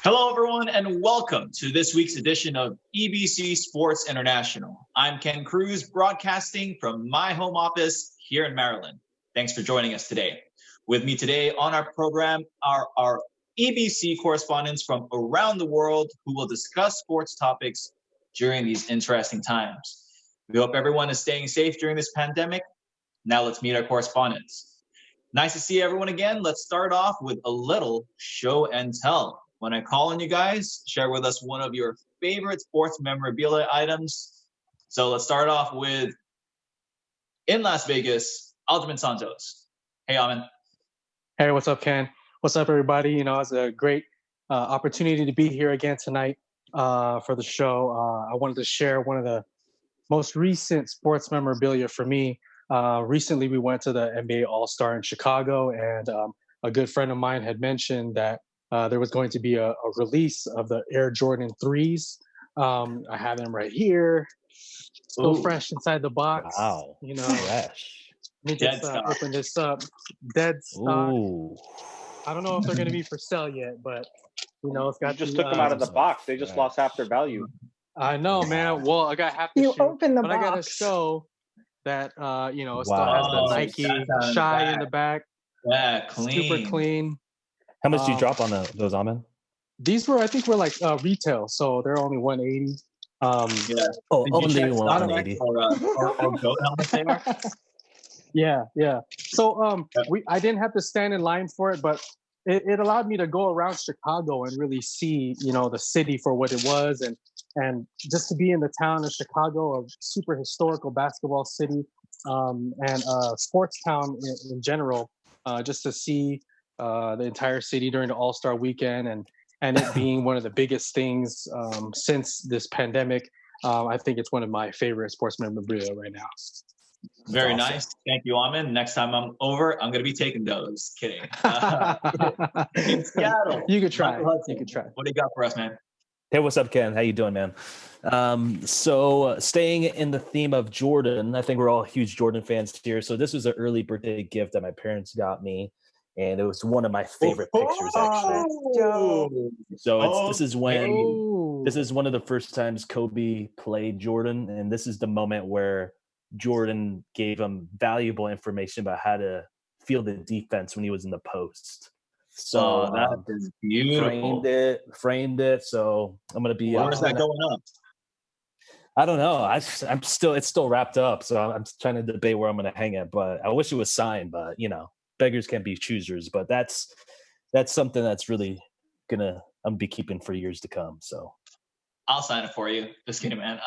Hello, everyone, and welcome to this week's edition of EBC Sports International. I'm Ken Cruz, broadcasting from my home office here in Maryland. Thanks for joining us today. With me today on our program are our EBC correspondents from around the world who will discuss sports topics during these interesting times. We hope everyone is staying safe during this pandemic. Now let's meet our correspondents. Nice to see everyone again. Let's start off with a little show and tell. When I call on you guys, share with us one of your favorite sports memorabilia items. So let's start off with, in Las Vegas, Alderman Santos. Hey, Alman. Hey, what's up, Ken? What's up, everybody? It's a great opportunity to be here again tonight for the show. I wanted to share one of the most recent sports memorabilia for me. Recently, we went to the NBA All-Star in Chicago, and a good friend of mine had mentioned that there was going to be a release of the Air Jordan 3s. I have them right here. Still fresh inside the box. Wow. Fresh. Let me just open this up. Dead stock. Ooh. I don't know if they're going to be for sale yet, but, it's got just took them out of the box. They just lost half their value. I know, man. Well, I got half the shoe. Open the but box. I got to show that, it still has the Nike Shy in the back. Yeah, clean. Super clean. How much do you drop on those, Alman? These were retail, so they're only $180. Yeah. Only 180. Yeah. So I didn't have to stand in line for it, but it allowed me to go around Chicago and really see, the city for what it was, and just to be in the town of Chicago, a super historical basketball city, and sports town in general, just to see the entire city during the All-Star weekend and it being one of the biggest things since this pandemic. I think it's one of my favorite sports memorabilia right now. Very awesome. Nice. Thank you, Alman. Next time I'm over, I'm going to be taking those. Kidding. In Seattle. You could try. What do you got for us, man? Hey, what's up, Ken? How you doing, man? So staying in the theme of Jordan, I think we're all huge Jordan fans here. So this was an early birthday gift that my parents got me. And it was one of my favorite pictures, actually. So this is one of the first times Kobe played Jordan, and this is the moment where Jordan gave him valuable information about how to field the defense when he was in the post. So that is beautiful. Framed it. So I'm gonna be. Where's that going up? I don't know. It's still wrapped up, so I'm trying to debate where I'm gonna hang it. But I wish it was signed. But beggars can't be choosers, but that's something that's really I'm gonna be keeping for years to come. So I'll sign it for you. Just kidding, man.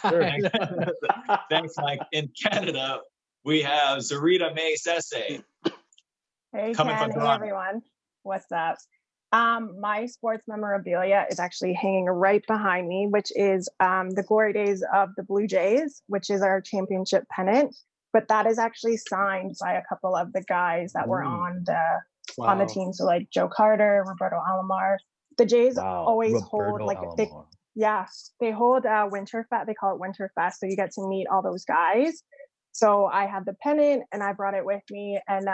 Sure. Thanks, Mike. In Canada, we have Zarita May Sese. Hey, Ken. Hey, everyone. What's up? My sports memorabilia is actually hanging right behind me, which is the glory days of the Blue Jays, which is our championship pennant. But that is actually signed by a couple of the guys that were on the team. So like Joe Carter, Roberto Alomar. The Jays always hold they hold Winterfest. They call it Winterfest. So you get to meet all those guys. So I had the pennant and I brought it with me. And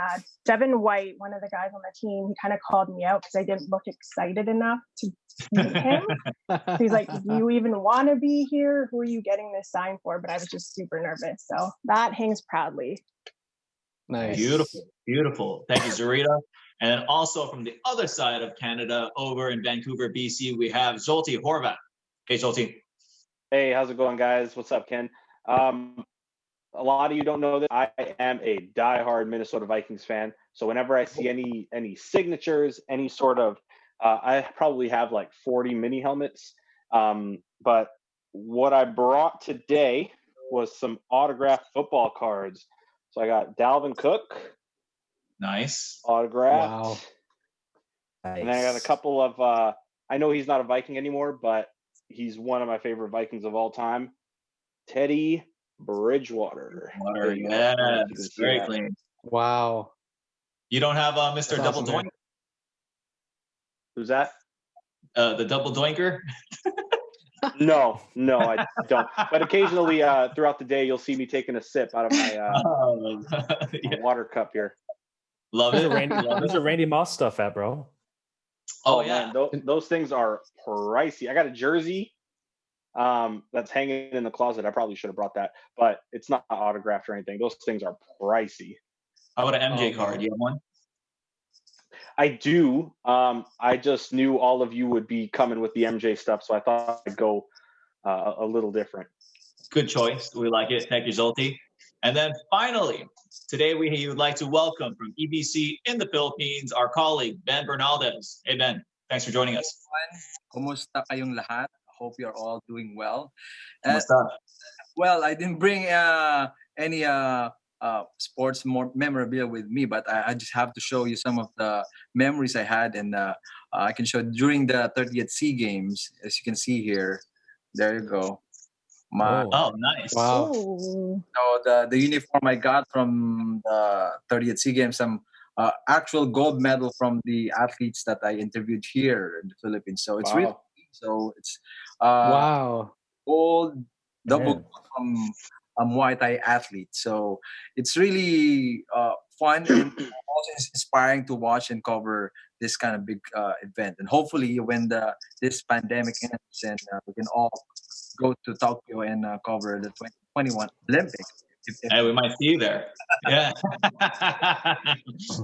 Devin White, one of the guys on the team, he kind of called me out because I didn't look excited enough to meet him. He's like, "Do you even want to be here? Who are you getting this sign for?" But I was just super nervous. So that hangs proudly. Nice. Beautiful. Thank you, Zarita. And then also from the other side of Canada, over in Vancouver, BC, we have Zolti Horvat. Hey, Zolti. Hey, how's it going, guys? What's up, Ken? A lot of you don't know that I am a diehard Minnesota Vikings fan. So whenever I see any signatures, any sort of, I probably have like 40 mini helmets. But what I brought today was some autographed football cards. So I got Dalvin Cook. Nice. Autographed. Wow. Nice. And then I got a couple of, I know he's not a Viking anymore, but he's one of my favorite Vikings of all time. Teddy Bridgewater. Yeah, very clean. Wow. You don't have Mr. That's Double awesome, Doink? man. Who's that? The Double Doinker? No, I don't. But occasionally throughout the day, you'll see me taking a sip out of my water cup here. Love it. Where's the Randy Moss stuff at, bro? Oh yeah, man, those things are pricey. I got a jersey that's hanging in the closet. I probably should have brought that, but it's not autographed or anything. Those things are pricey. How about an MJ Oh, card? man. You have one? I do. I just knew all of you would be coming with the MJ stuff, so I thought I'd go a little different. Good choice. We like it. Thank you, Zolti. And then finally, today we would like to welcome from EBC in the Philippines our colleague Ben Bernaldez. Hey Ben, thanks for joining us. Kumusta kayong lahat? I hope you're all doing well. Kumusta? Well, I didn't bring any sports memorabilia with me, but I just have to show you some of the memories I had, and I can show during the 30th SEA Games, as you can see here. There you go. Oh, nice. Wow. So the uniform I got from the 30th SEA Games, some actual gold medal from the athletes that I interviewed here in the Philippines. So it's really so it's Wow. gold, double Man. from Muay Thai athlete. So it's really fun and also inspiring to watch and cover this kind of big event. And hopefully, when this pandemic ends and we can all go to Tokyo and cover the 2021 Olympics. Hey, we might see you there. Yeah.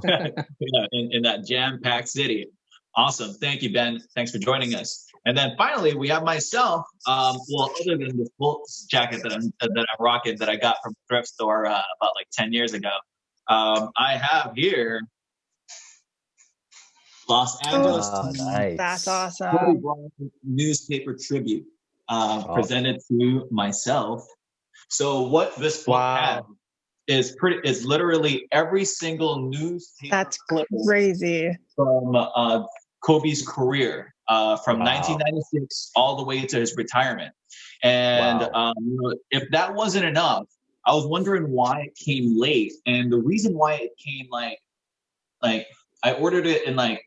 Yeah, in that jam-packed city. Awesome. Thank you, Ben. Thanks for joining us. And then finally, we have myself. Well, other than this Bucs jacket that I'm rocking that I got from a thrift store about like 10 years ago, I have here Los Angeles Nice. That's Kobe awesome. Bryant newspaper tribute presented to myself. So what this book has is literally every single newspaper That's clip crazy. from Kobe's career from 1996 all the way to his retirement. And you know, if that wasn't enough, I was wondering why it came late. And the reason why it came like I ordered it in like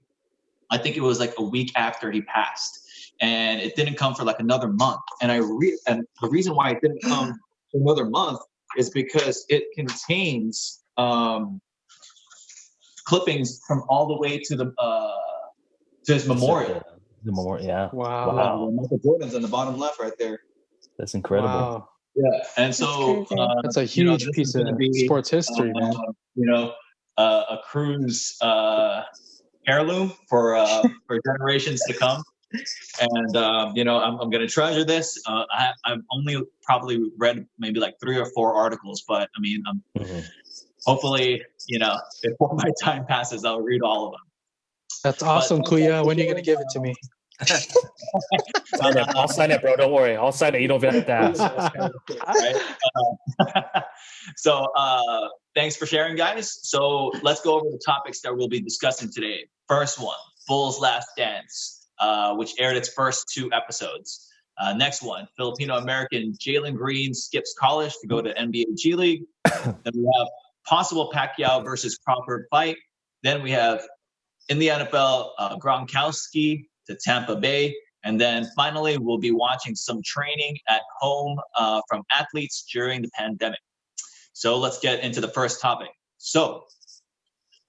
I think it was like a week after he passed, and it didn't come for like another month. And and the reason why it didn't come for another month is because it contains clippings from all the way to the to his memorial. The memorial, yeah. Wow. Michael Jordan's in the bottom left right there. That's incredible. Wow. Yeah, and so That's a huge this piece is of gonna be, sports history, man. You know, a Cruz heirloom for generations to come. And you know, I'm going to treasure this. I've only probably read maybe like 3 or 4 articles, but I mean, hopefully, you know, before my time passes, I'll read all of them. That's awesome, Kuya. When are you going to give it to me? I'll sign it, bro. Don't worry. I'll sign it. You don't have to ask. Right? So thanks for sharing, guys. So let's go over the topics that we'll be discussing today. First one, Bulls Last Dance, which aired its first 2 episodes. Next one, Filipino-American Jaylen Green skips college to go to NBA G League. Then we have possible Pacquiao versus Crawford fight. Then we have in the NFL, Gronkowski to Tampa Bay. And then finally, we'll be watching some training at home from athletes during the pandemic. So let's get into the first topic. So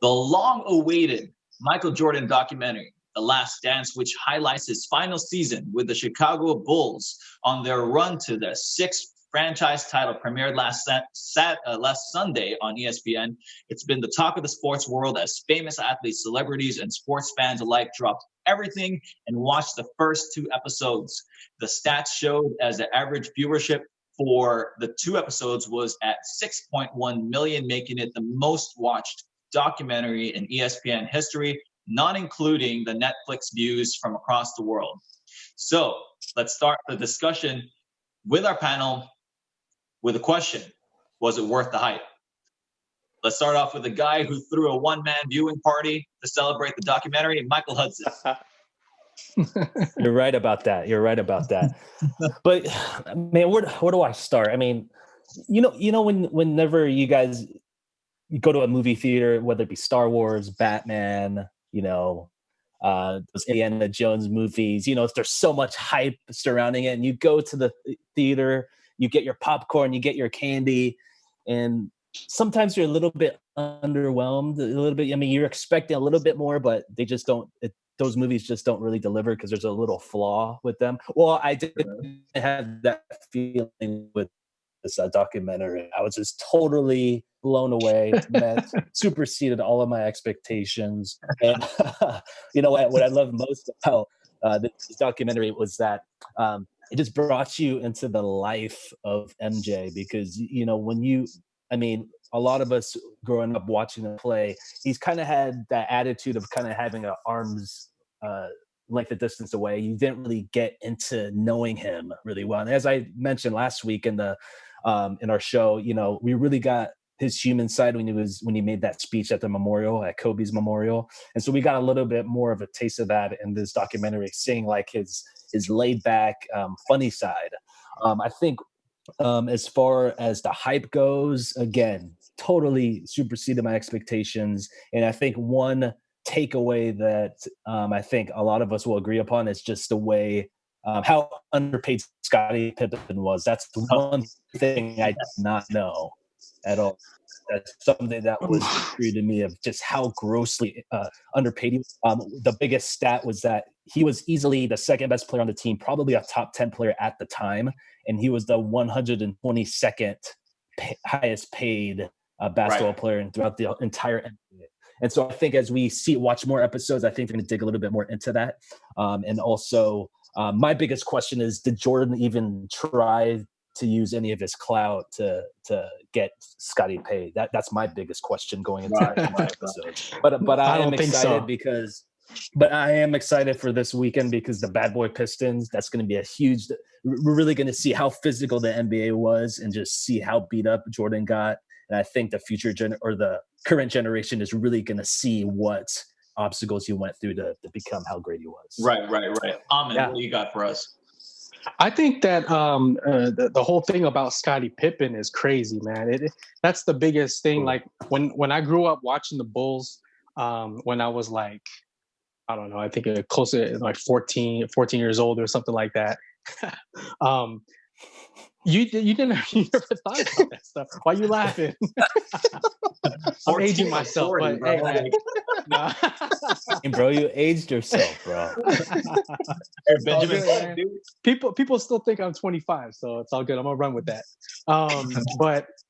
the long-awaited Michael Jordan documentary, The Last Dance, which highlights his final season with the Chicago Bulls on their run to the 6th franchise title, premiered last Sunday on ESPN. It's been the talk of the sports world as famous athletes, celebrities, and sports fans alike dropped everything and watched the first 2 episodes. The stats showed as the average viewership for the 2 episodes was at 6.1 million, making it the most watched documentary in ESPN history, not including the Netflix views from across the world. So let's start the discussion with our panel with a question. Was it worth the hype? Let's start off with the guy who threw a one-man viewing party to celebrate the documentary, Michael Hudson. You're right about that. But man, where do I start? I mean, you know, whenever you guys go to a movie theater, whether it be Star Wars, Batman, you know, those Indiana Jones movies, you know, there's so much hype surrounding it, and you go to the theater, you get your popcorn, you get your candy, and sometimes you're a little bit underwhelmed, a little bit. I mean, you're expecting a little bit more, but it those movies just don't really deliver because there's a little flaw with them. Well, I didn't have that feeling with this documentary. I was just totally blown away, superseded all of my expectations. And you know what I love most about this documentary was that it just brought you into the life of MJ, because a lot of us growing up watching him play, he's kind of had that attitude of kind of having an arm's length of distance away. You didn't really get into knowing him really well. And as I mentioned last week in our show, we really got his human side when he made that speech at the memorial, at Kobe's memorial. And so we got a little bit more of a taste of that in this documentary, seeing like his laid back, funny side. I think as far as the hype goes, again, totally superseded my expectations. And I think one takeaway that I think a lot of us will agree upon is just the way how underpaid Scottie Pippen was. That's the one thing I did not know at all. That's something that was true to me, of just how grossly underpaid he was. The biggest stat was that he was easily the second best player on the team, probably a top 10 player at the time. And he was the 122nd highest paid basketball player throughout the entire NBA. And so I think as we watch more episodes, I think they're going to dig a little bit more into that. And also, my biggest question is, did Jordan even try to use any of his clout to get Scottie paid? That's my biggest question going into that episode. But I am excited But I am excited for this weekend because the Bad Boy Pistons, that's going to be we're really going to see how physical the NBA was and just see how beat up Jordan got. And I think the the current generation is really going to see what obstacles he went through to become how great he was. Right. Ahmed, what do you got for us? I think that the whole thing about Scottie Pippen is crazy, man. That's the biggest thing. Like when I grew up watching the Bulls, when I was like, I don't know, I think close to like 14 years old or something like that. You never thought about that stuff. Why are you laughing? I'm aging myself, 40, but bro. Hey, no. Hey, bro, you aged yourself, bro. Benjamin, people still think I'm 25, so it's all good. I'm gonna run with that.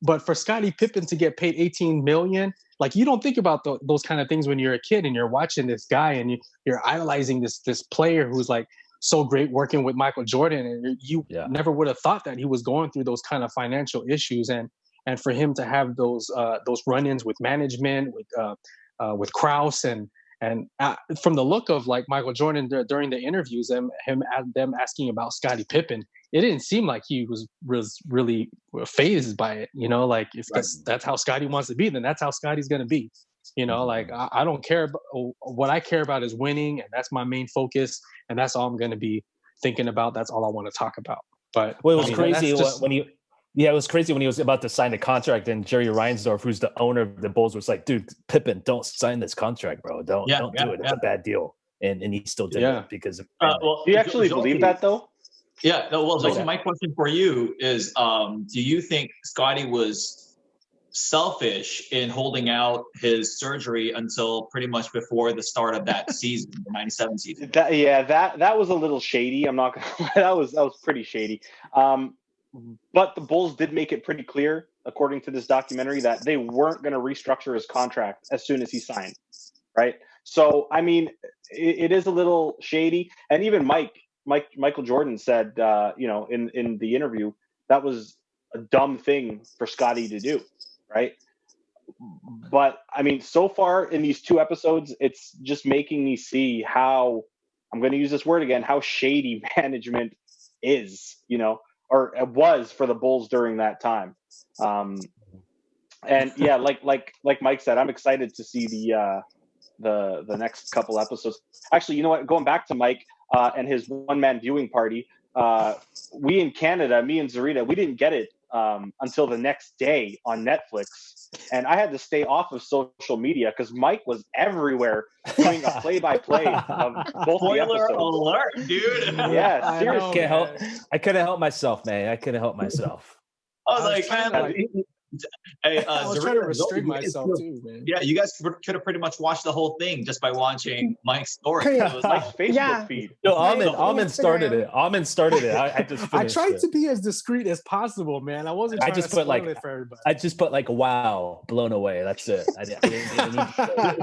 But for Scottie Pippen to get paid $18 million, like, you don't think about those kind of things when you're a kid and you're watching this guy and you're idolizing this player who's like so great working with Michael Jordan, and you never would have thought that he was going through those kind of financial issues, and for him to have those run-ins with management, with Krause, and from the look of like Michael Jordan during the interviews, them asking about Scottie Pippen, it didn't seem like he was really fazed by it. Like, if that's how Scottie wants to be, then that's how Scottie's going to be. Like, I don't care. What I care about is winning, and that's my main focus, and that's all I'm going to be thinking about. That's all I want to talk about. But it was crazy when he. Yeah, it was crazy when he was about to sign the contract, and Jerry Reinsdorf, who's the owner of the Bulls, was like, "Dude, Pippen, don't sign this contract, bro. Don't do it. It's a bad deal." And he still did it because of. Do you actually believe that though? Yeah. No, well, so my question for you is, do you think Scottie was selfish in holding out his surgery until pretty much before the start of that season, the 97 season? That was a little shady. I'm not gonna lie. That was pretty shady. But the Bulls did make it pretty clear, according to this documentary, that they weren't going to restructure his contract as soon as he signed, right? So, I mean, it is a little shady. And even Michael Jordan said, in the interview, that was a dumb thing for Scottie to do, right? But, I mean, so far in these two episodes, it's just making me see how, I'm going to use this word again, how shady management is, or it was for the Bulls during that time. And yeah, like Mike said, I'm excited to see the next couple episodes. Actually, you know what? Going back to Mike and his one-man viewing party, we in Canada, me and Zarita, we didn't get it until the next day on Netflix. And I had to stay off of social media because Mike was everywhere doing a play-by-play of both the episodes. Spoiler alert, dude. Yeah, seriously. I couldn't help myself, man. I couldn't help myself. I was like, man, Hey, I was trying to restrain myself too, man. Yeah, you guys could have pretty much watched the whole thing just by watching Mike's story. It was Mike's Facebook feed. No, Ahmed started it. Ahmed started it. I just I finished tried it. to be as discreet as possible, man. I wasn't trying to spoil it for everybody. I just put like, wow, blown away. That's it. I didn't need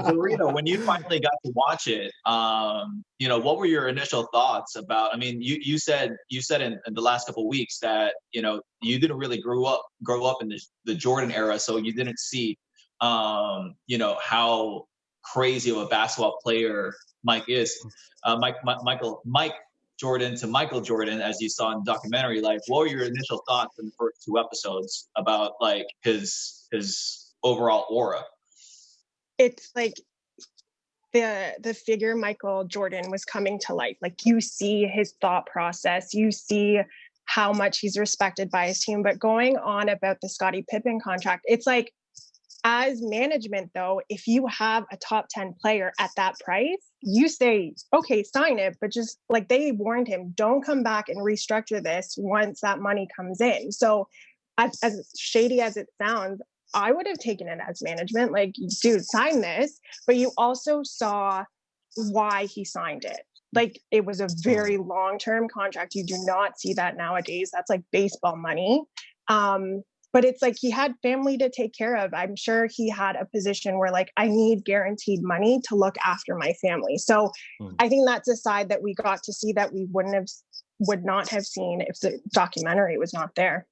Dorito, when you finally got to watch it, what were your initial thoughts about? I mean, you said in the last couple of weeks that you didn't really grow up in the Jordan era, so you didn't see how crazy of a basketball player Mike is. Mike Jordan to Michael Jordan, as you saw in the documentary. Like, what were your initial thoughts in the first 2 episodes about like his overall aura? It's like the figure Michael Jordan was coming to life. Like, you see his thought process, you see how much he's respected by his team. But going on about the Scottie Pippen contract, it's like, as management though, if you have a top 10 player at that price, you say, okay, sign it. But just like, they warned him, don't come back and restructure this once that money comes in. So as shady as it sounds, I would have taken it as management, like, dude, sign this. But you also saw why he signed it. Like, it was a very long-term contract. You do not see that nowadays. That's like baseball money. But it's like, he had family to take care of. I'm sure he had a position where, like, I need guaranteed money to look after my family. So I think that's a side that we got to see that we would not have seen if the documentary was not there.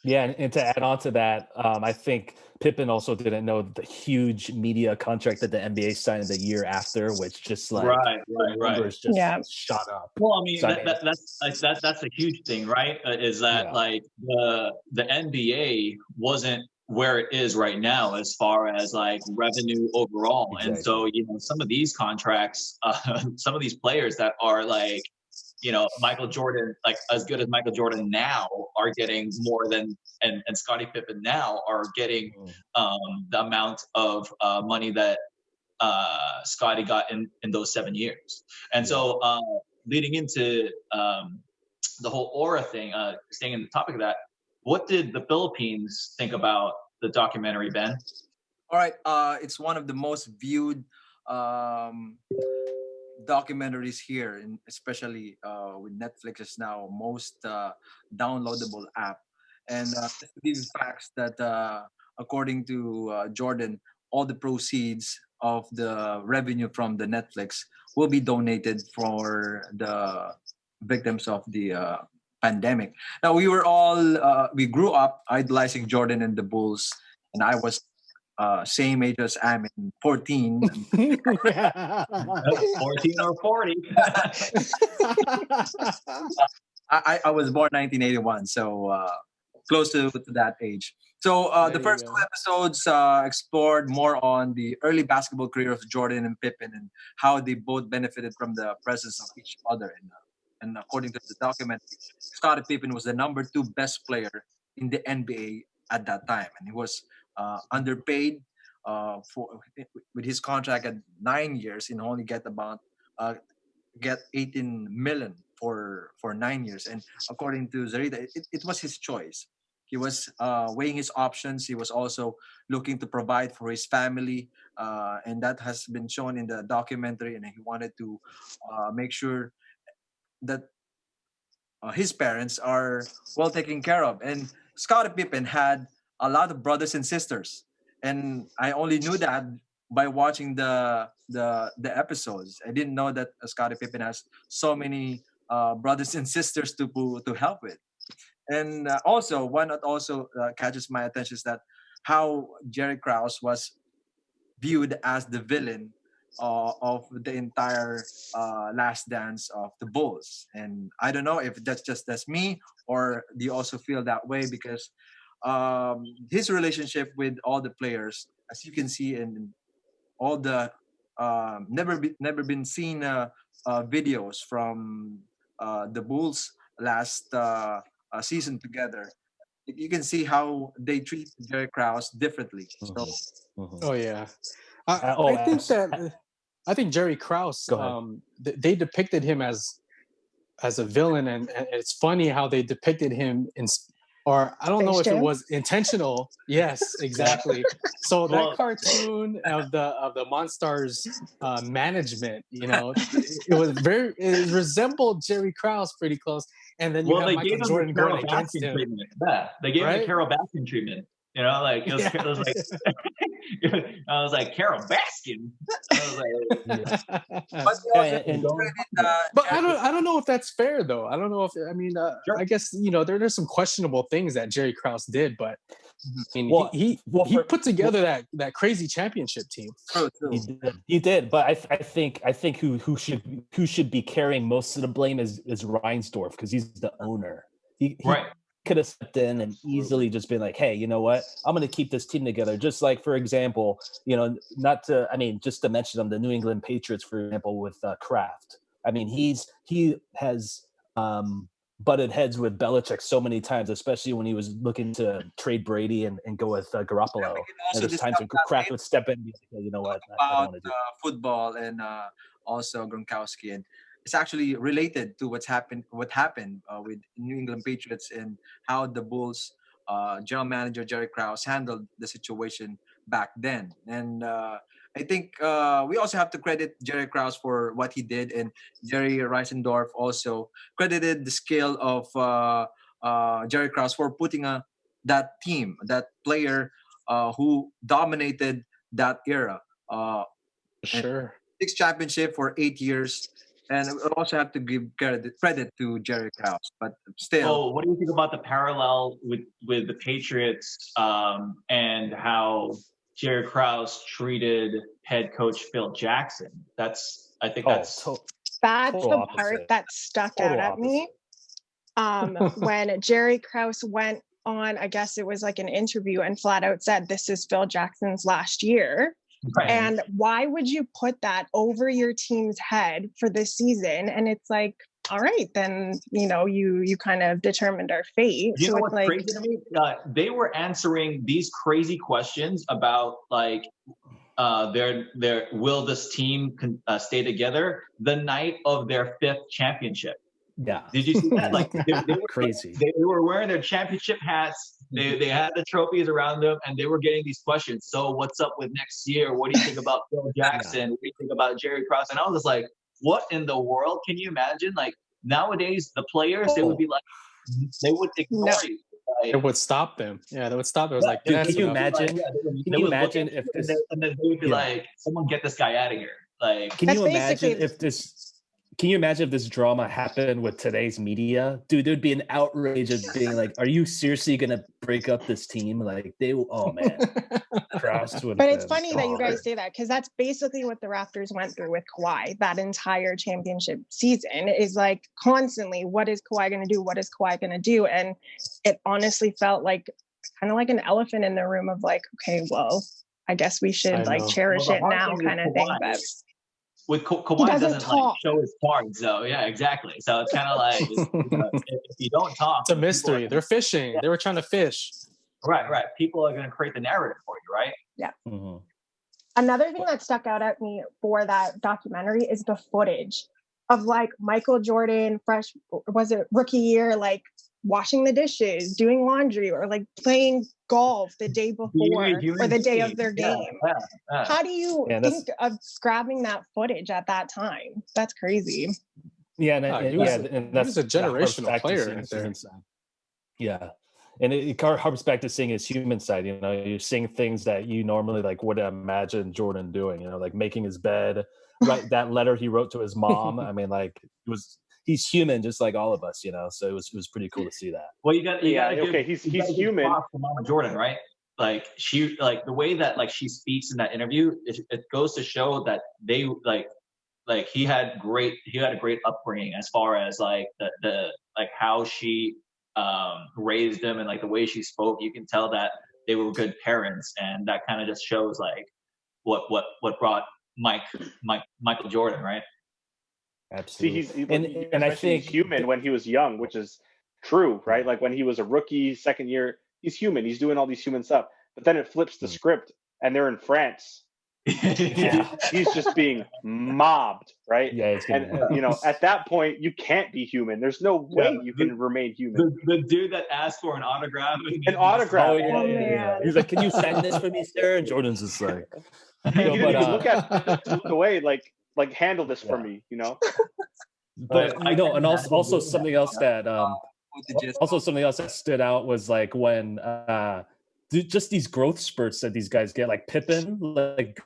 Yeah, and to add on to that, I think Pippen also didn't know the huge media contract that the NBA signed the year after, which just like numbers just shot up. Well, I mean, that's a huge thing, right? Is that like the NBA wasn't where it is right now as far as like revenue overall, and so some of these contracts, some of these players that are like, Michael Jordan, like as good as Michael Jordan now, are getting more than, and Scottie Pippen now are getting the amount of money that Scottie got in those 7 years. And so leading into the whole aura thing, staying in the topic of that, what did the Philippines think about the documentary, Ben? All right. It's one of the most viewed documentaries here, and especially with Netflix is now most downloadable app. And these facts that according to Jordan, all the proceeds of the revenue from the Netflix will be donated for the victims of the pandemic. Now, we were all we grew up idolizing Jordan and the Bulls, and I was same age as Amin, 14. 14 or 40. I was born 1981, so close to that age. So the first 2 episodes explored more on the early basketball career of Jordan and Pippen and how they both benefited from the presence of each other. And according to the documentary, Scottie Pippen was the number 2 best player in the NBA at that time, and he was underpaid with his contract at 9 years, and only get 18 million for 9 years. And according to Zarita, it was his choice. He was weighing his options. He was also looking to provide for his family, and that has been shown in the documentary. And he wanted to make sure that his parents are well taken care of. And Scottie Pippen had a lot of brothers and sisters, and I only knew that by watching the episodes. I didn't know that Scottie Pippen has so many brothers and sisters to help with. And also, one that also catches my attention is that how Jerry Krause was viewed as the villain of the entire Last Dance of the Bulls. And I don't know if that's me, or do you also feel that way? Because his relationship with all the players, as you can see in all the never been seen videos from the Bulls last season together, you can see how they treat Jerry Krause differently. So, oh yeah, I think Jerry Krause, they depicted him as a villain, and it's funny how they depicted him or I don't know Space if it Jam? was intentional. Yes, exactly. So Well- that cartoon of the Monstars management, it resembled Jerry Krause pretty close. And then you Well, have they Michael gave him Jordan the going Carol against Baskin him. treatment. Yeah, they gave him the Right? Carol Baskin treatment. You know, like it was like I was like Carol Baskin. I was like, But we also and But I don't know if that's fair though. I don't know if Sure. I guess there's some questionable things that Jerry Krause did, but I mean Well, he for- put together that crazy championship team. true. He did, but I think who should be carrying most of the blame is Reinsdorf, because he's the owner. He right. could have stepped in and easily just been like, hey, you know what? I'm going to keep this team together. Just like, for example, just to mention them, the New England Patriots, for example, with Kraft. I mean, he has butted heads with Belichick so many times, especially when he was looking to trade Brady and go with Garoppolo. And there's times when Kraft would step in and be like, hey, you know what? I don't About want to do football and also Gronkowski, and it's actually related to what happened with New England Patriots and how the Bulls general manager Jerry Krause handled the situation back then. And I think we also have to credit Jerry Krause for what he did, and Jerry Reisendorf also credited the skill of Jerry Krause for putting that team, that player who dominated that era. Sure. 6 championship for 8 years, and we also have to give credit to Jerry Krause. But still, Oh, what do you think about the parallel with the Patriots and how Jerry Krause treated head coach Phil Jackson? I think that's That's Total the opposite. part that stuck Total out at me. When Jerry Krause went on, I guess it was like an interview, and flat out said, "This is Phil Jackson's last year." right. And why would you put that over your team's head for this season? And it's like, all right, then you kind of determined our fate. You so know it's what's like, crazy to me? They were answering these crazy questions about like their will this team stay together the night of their 5th championship. Yeah. Did you see that? Like they were Crazy. They were wearing their championship hats. They had the trophies around them, and they were getting these questions. So, what's up with next year? What do you think about Phil Jackson? What do you think about Jerry Krause? And I was just like, what in the world? Can you imagine? Like nowadays, the players they would be like, they would ignore you. Like, It would stop them. Yeah, that would stop them. It was like, Dude, that's can you enough. imagine? they Can you would look imagine at if you this? and then they would be like, someone get this guy out of here. Like, Can That's you imagine basically- if this? Can you imagine if this drama happened with today's media? Dude, there'd be an outrage of being like, "Are you seriously gonna break up this team?" Like oh man, Krause would. but it's funny that you guys say that, because that's basically what the Raptors went through with Kawhi. That entire championship season is like constantly, what is Kawhi going to do? What is Kawhi going to do? And it honestly felt like kind of like an elephant in the room of like, okay, well, I guess we should like cherish it now kind of thing. But with Kawhi doesn't like talk. show his cards, though. Yeah, exactly. So it's kind of like if you don't talk, It's a mystery. They're fishing. Yeah. They were trying to fish. Right. People are going to create the narrative for you, right? Yeah. Mhm. Another thing that stuck out at me for that documentary is the footage of like Michael Jordan, rookie year, like washing the dishes, doing laundry, or like playing golf the day before or the day of their game. Yeah. How do you think of grabbing that footage at that time? That's crazy. Yeah, and he that's was a generational player right there. Yeah, and it harps back to seeing his human side. You're seeing things that you normally like would imagine Jordan doing. Like making his bed, write that letter he wrote to his mom. I mean, like he's human just like all of us. So it was pretty cool to see that. Well, you got he's human. For Mama Jordan, right? Like the way that like she speaks in that interview, it goes to show that they like he had a great upbringing as far as like the like how she raised him, and like the way she spoke. You can tell that they were good parents, and that kind of just shows like what brought Michael Jordan, right? Absolutely. See, and I think he's human when he was young, which is true, right? Like when he was a rookie, second year, he's human. He's doing all these human stuff. But then it flips the script, and they're in France, He's just being mobbed, right? Yeah, it's and at that point you can't be human. There's no way you can remain human. The dude that asked for an autograph. Oh yeah. He's like, "Can you sign this for me, sir?" And Jordan's just like, look away, like handle this for me, But and also something else that stood out was like when just these growth spurts that these guys get, like Pippen, like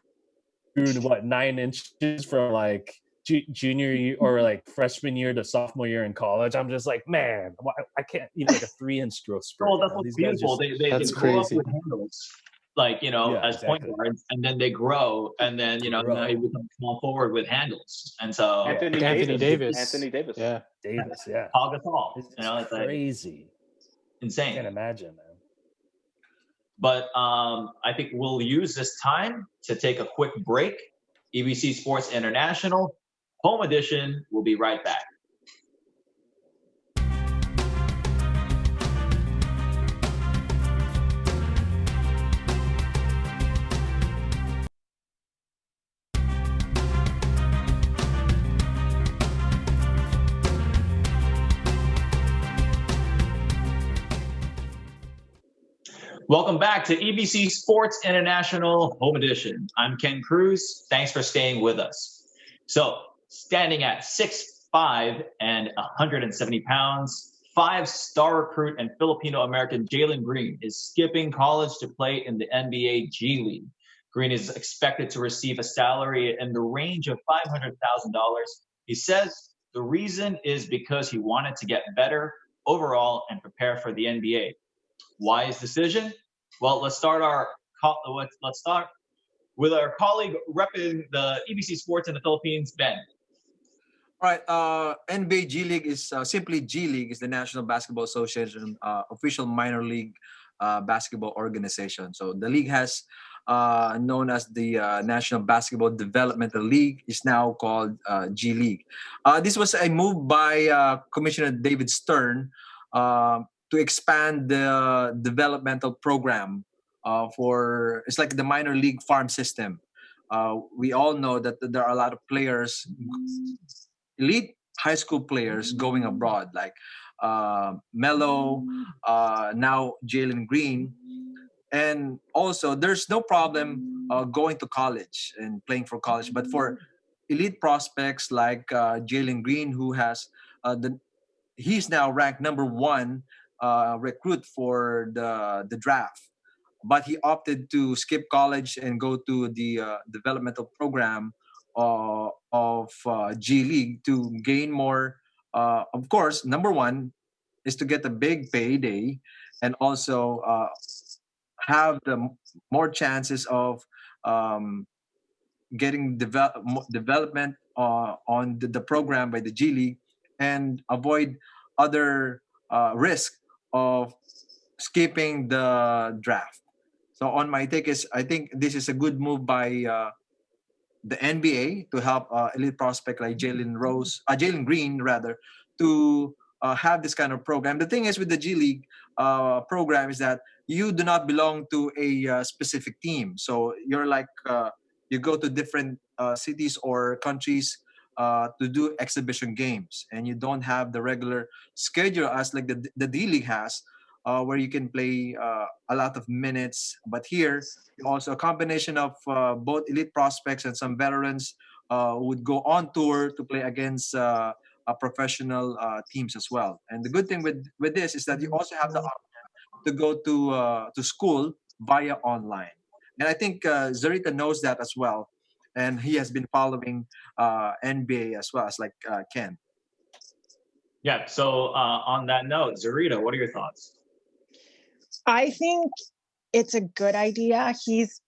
grew 9 inches from like junior year or like freshman year to sophomore year in college. I'm just like, man, I can't like a 3-inch growth spurt. Oh, that's what's beautiful. That's crazy. With handles, like as point guards, and then they grow, and then they become small forward with handles, and so Anthony Davis, yeah, Paul Gasol, it's crazy, insane. I can't imagine, man. But I think we'll use this time to take a quick break. EBC Sports International, Home Edition. We'll be right back. Welcome back to EBC Sports International Home Edition. I'm Ken Cruz. Thanks for staying with us. So, standing at 6'5" and 170 pounds, 5-star recruit and Filipino-American Jaylen Green is skipping college to play in the NBA G League. Green is expected to receive a salary in the range of $500,000. He says the reason is because he wanted to get better overall and prepare for the NBA. Why his decision? Well, let's start with our colleague repping the EBC Sports in the Philippines, Ben. All right. NBA G League is simply G League is the National Basketball Association official minor league basketball organization. So the league has known as the National Basketball Developmental League, is now called G League. This was a move by Commissioner David Stern to expand the developmental program for, it's like the minor league farm system. We all know that there are a lot of players, elite high school players going abroad, like Melo, now Jaylen Green. And also, there's no problem going to college and playing for college. But for elite prospects like Jaylen Green, who has he's now ranked number 1 recruit for the draft, but he opted to skip college and go to the developmental program of G League to gain more. Of course, number 1 is to get a big payday, and also have the more chances of getting development on the program by the G League, and avoid other risk of skipping the draft. So on my take is, I think this is a good move by the NBA to help elite prospect like Jaylen Green to have this kind of program. The thing is with the G League program is that you do not belong to a specific team. So you're like, you go to different cities or countries to do exhibition games, and you don't have the regular schedule as like the D League has, where you can play a lot of minutes. But here, also a combination of both elite prospects and some veterans would go on tour to play against professional teams as well. And the good thing with this is that you also have the option to go to school via online. And I think Zarita knows that as well. And he has been following NBA as well as like Ken. Yeah. So on that note, Zarita, what are your thoughts? I think it's a good idea. He's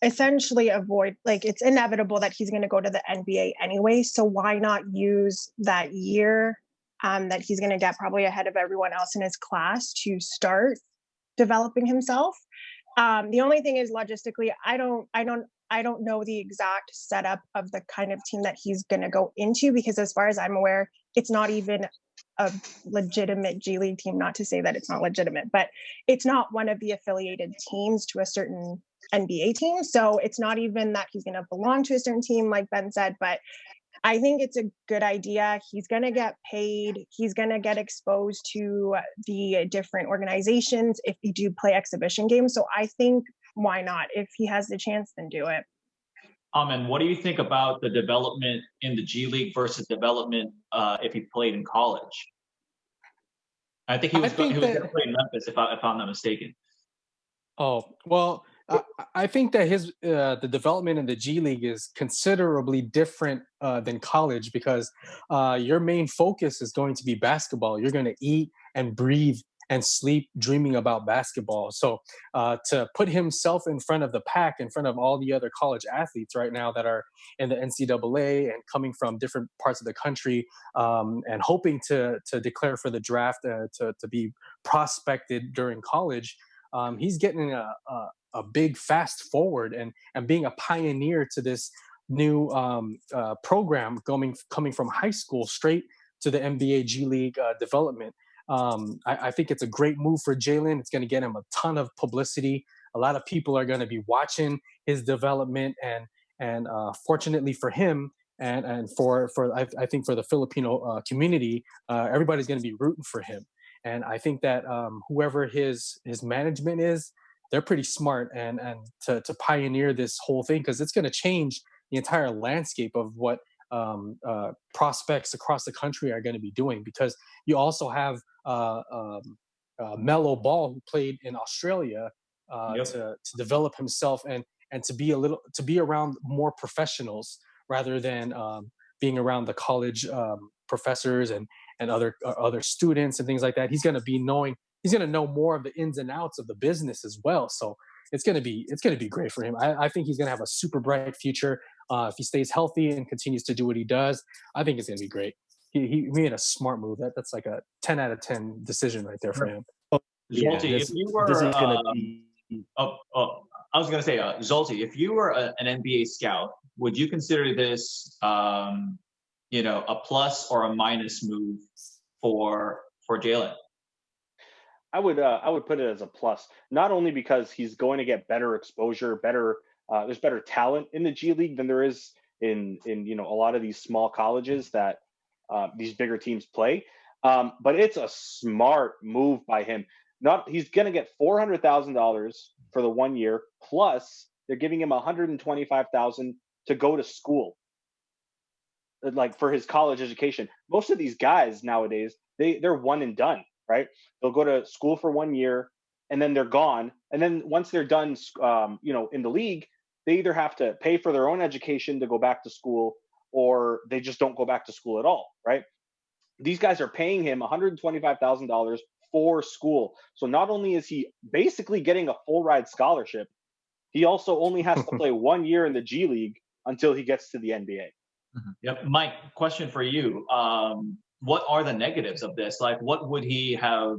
essentially it's inevitable that he's going to go to the NBA anyway. So why not use that year that he's going to get probably ahead of everyone else in his class to start developing himself? The only thing is logistically, I don't know the exact setup of the kind of team that he's going to go into, because as far as I'm aware, it's not even a legitimate G League team. Not to say that it's not legitimate, but it's not one of the affiliated teams to a certain NBA team. So it's not even that he's going to belong to a certain team, like Ben said, but I think it's a good idea. He's going to get paid. He's going to get exposed to the different organizations if he do play exhibition games. So I think why not? If he has the chance, then do it. And what do you think about the development in the G League versus development if he played in college? I think he was going to play in Memphis, if I'm not mistaken. Oh, well, I think that the development in the G League is considerably different than college because your main focus is going to be basketball. You're going to eat and breathe and sleep dreaming about basketball. So to put himself in front of the pack, in front of all the other college athletes right now that are in the NCAA and coming from different parts of the country and hoping to declare for the draft to be prospected during college, he's getting a big fast forward and being a pioneer to this new program coming from high school straight to the NBA G League development. I think it's a great move for Jaylen. It's going to get him a ton of publicity. A lot of people are going to be watching his development, and fortunately for him, and for I think for the Filipino community, everybody's going to be rooting for him. And I think that whoever his management is, they're pretty smart and to pioneer this whole thing because it's going to change the entire landscape of what prospects across the country are going to be doing. Because you also have Melo Ball, who played in Australia, to develop himself and to be around more professionals rather than being around the college professors and other students and things like that. He's going to know more of the ins and outs of the business as well. So it's going to be great for him. I think he's going to have a super bright future if he stays healthy and continues to do what he does. I think it's going to be great. He made a smart move. That's like a 10 out of 10 decision right there for him. Zolti, if you were, I was going to say, Zolti, if you were an NBA scout, would you consider this, a plus or a minus move for Jaylen? I would put it as a plus, not only because he's going to get better exposure, there's better talent in the G League than there is in a lot of these small colleges that these bigger teams play. But it's a smart move by him. He's going to get $400,000 for the 1 year, plus they're giving him $125,000 to go to school, like for his college education. Most of these guys nowadays, they're one and done, right? They'll go to school for 1 year and then they're gone. And then once they're done, in the league, they either have to pay for their own education to go back to school, or they just don't go back to school at all, right? These guys are paying him $125,000 for school. So not only is he basically getting a full ride scholarship, he also only has to play 1 year in the G League until he gets to the NBA. Yep. Mike, question for you. What are the negatives of this? Like, what would he have